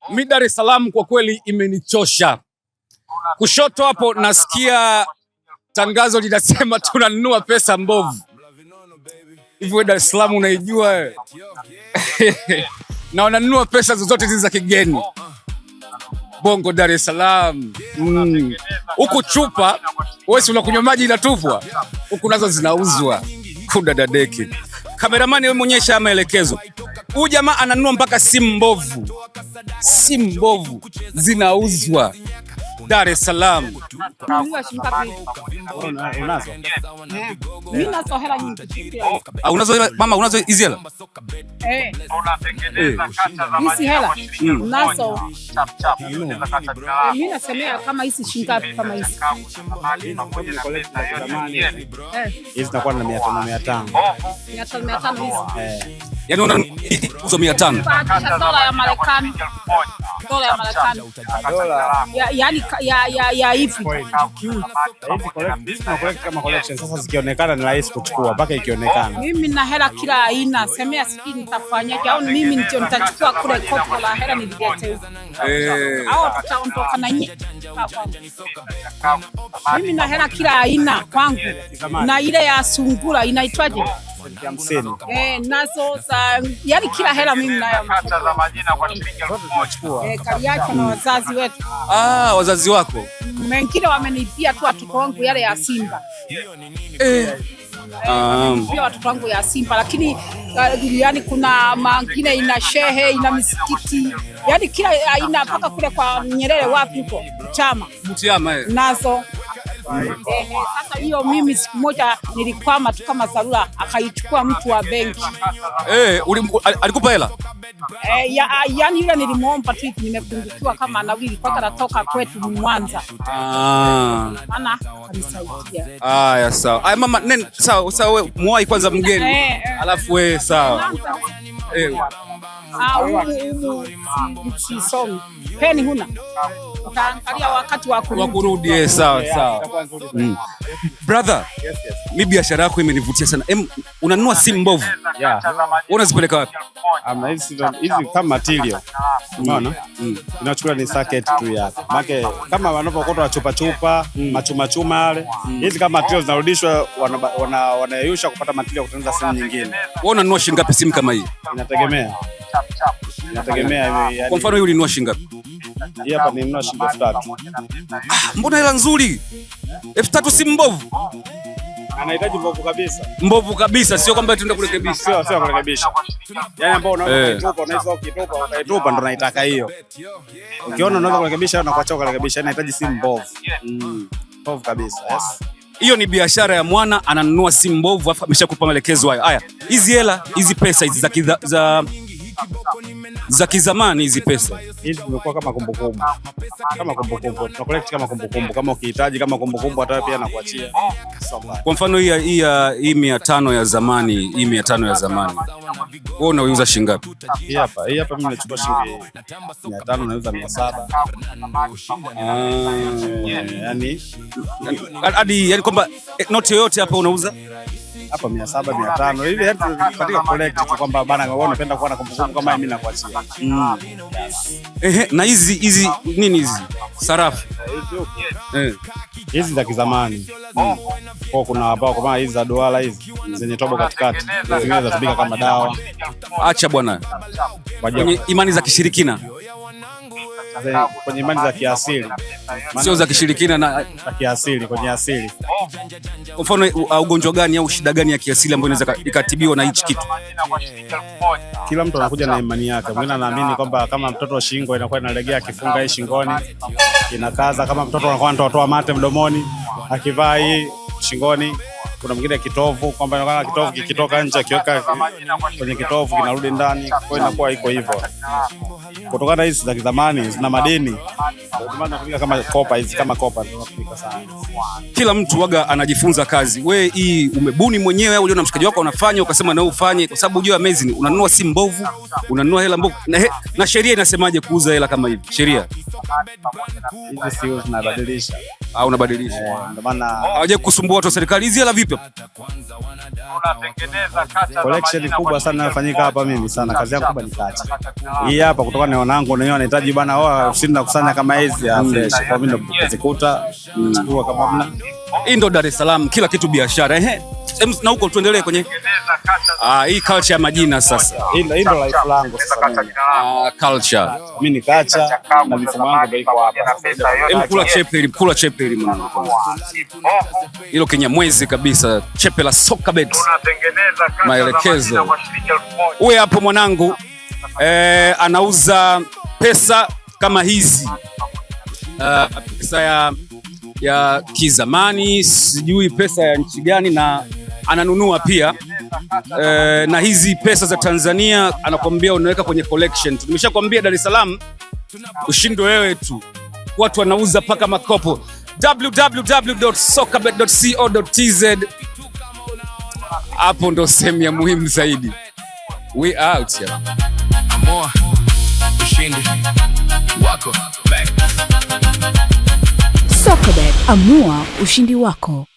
Mi Dar es Salaam kwa kweli imenichosha. Kushoto hapo nasikia tangazo linasema tunanunua pesa mbovu. Hivyo Dar es Salaam unaijua na wananunua pesa zozote hizi za kigeni. Bongo Dar es Salaam. Huku chupa wewe unakunywa maji inatupwa. Huku nazo zinauzwa. Kuda dadeki. Kameramani wewe monyesha maelekezo. Huyu jamaa ananunua mpaka simu mbovu. Simu mbovu zinauzwa Dar es Salaam. Mimi nazo hela nyingi. Unazo hela mama, unazo hizi hela? Hizi hela nazo. Mimi nasemea kama hizi shingapi kama hizi. Hizi zinakuwa na 500 hizi. Yaani una hizo 500. Dola ya Marekani. Dola ya Marekani. Yaani ya hivi. Hizi collect kama collection. Sasa zikionekana ni rahisi kuchukua mpaka ikionekana. Mimi na hela kila aina. Semea siki nitafanyaje au mimi ndio nitachukua kule kopo la hela nililete huko. Au tutaondoka na nyinyi. Mimi na hela kila aina kwangu. Na ile ya sungura inaitwaje? 50. Nazo za yani kila hela mimi nayo. Kaliacha na wazazi wetu. Wazazi wako. Wengine wamenipia tu watoto wangu yale ya Simba. Pia watoto wangu ya Simba, lakini yani kuna mangine ina shehe, ina misikiti. Yani kila aina mpaka kule kwa Nyerere wapi huko? Mtiama nazo. Sasa hiyo mimi siku moja nilikwama tu kama dharura, akaichukua mtu wa benki. Alikupa hela? Yani yule nilimuomba tu, nimepungukiwa kama anawili kwa natoka kwetu Mwanza. Maana anisaidia. Ya sawa. Mama sawa wewe muwai kwanza mgeni. Alafu wewe sawa. Sisomi. Peni huna. Utaangalia wakati wa kurudi. Sawa. Brother, mimi biashara yako imenivutia sana. Unanunua simu mbovu? Unazipeleka wapi? Hizi kama material. Unaona? Inachukua ni circuit tu yake. Maana kama wanapokuwa chupa machuma yale, hizi kama material zinarudishwa wanayeyusha kupata material kutengeneza simu nyingine. Wewe unanunua shilingi ngapi simu kama hii? Inategemea Kwa mfano ulinunua shilingi ngapi? Hii hapa nilinunua shilingi 3000. Mbona hela nzuri? 3000 simu mbovu? Anahitaji mbovu kabisa, sio kwamba tuenda kurekebisha. Sio kurekebisha. Yaani ambao unaona ukitupa ndo naitaka hiyo. Ukiona unaweza kurekebisha na kuacha kurekebisha, inahitaji simu mbovu. Mbovu kabisa. Yes. Hiyo ni biashara ya mwana, ananunua simu mbovu afa ameshakupa maelekezo hayo. Haya, hizi hela, hizi pesa hizi za kizamani, hizi pesa hizi zimekuwa kama kumbukumbu. Tuna collect kama kumbukumbu. Kama ukihitaji kama kumbukumbu hata pia nakuachia. Kwa mfano hii 500 ya zamani, hii 500 ya zamani. Wewe unauza shilingi ngapi? Hii hapa mimi nachukua shilingi 500, nauza 700. Yani kwamba noti yoyote hapa unauza hapa 700 500 hivi, hata katika collect tu kwamba bana wewe unapenda kuwa na kumbukumbu kama mimi nakuachia. Na hizi nini hizi? Sarafu. Hizi za kizamani. Kwa kuna ambao kama hizi za duara hizi zenye tobo katikati, zingine zinatumika kama dawa. Acha bwana. Kwenye imani za kishirikina. Kwenye imani za kiasili. Sio za kishirikina na kiasili, kwenye asili. Kwa mfano ugonjwa gani au shida gani ya kiasili ambayo inaweza ikatibiwa na hichi kitu? Kila mtu anakuja na imani yake. Mwingine anaamini kwamba kama mtoto shingo inakuwa inalegea akifunga hii shingoni inakaza, kama mtoto anakuwa anatoa mate mdomoni akivaa hii shingoni. Kuna mwingine kitovu, kwamba inakuwa kitovu kikitoka nje akiweka kwenye kitovu kinarudi ndani, kwa inakuwa iko hivyo. Kutokana hizi za kizamani zina madini. Ndio maana kama kopa hizi, kama kopa tunatumika sana. Kila mtu waga anajifunza kazi. Wewe hii umebuni mwenyewe au uliona mshikaji wako anafanya ukasema na wewe ufanye? Kwa sababu unajua amazing, unanunua simu mbovu, unanunua hela mbovu. Na sheria inasemaje kuuza hela kama hivi? Sheria Hizi sio tunabadilisha. Au unabadilisha? Ndio maana hawaje kusumbua watu wa serikali hizi, ala vipi? Collection kubwa sana inafanyika hapa. Mimi sana kazi yangu kubwa ni kacha hii hapa, kutoka na wanangu wenyewe wanahitaji bana, sisi tunakusanya kama hizi ya fresh, kwa mimi ndo kuzikuta chukua kama mna. Hii ndo Dar es Salaam, kila kitu biashara. Na huko tuendelee kwenye hii culture ya majina sasa. Hii ndo life langu sasa mimi. Culture. Mimi ni kacha na mifumo yangu ndio iko hapa. Kula chepe ili mwanangu. Hilo Kinyamwezi kabisa, chepe la Sokabet. Maelekezo. Uwe hapo mwanangu, anauza pesa kama hizi. Pesa ya kizamani, sijui pesa ya nchi gani, na ananunua pia na hizi pesa za Tanzania anakuambia unaweka kwenye collection. Nimeshakwambia Dar es Salaam ushindwe wewe tu, watu wanauza paka makopo. www.sokabet.co.tz, hapo ndo sehemu ya muhimu zaidi. We out ya ushindi wako. Sokabet, amua ushindi wako.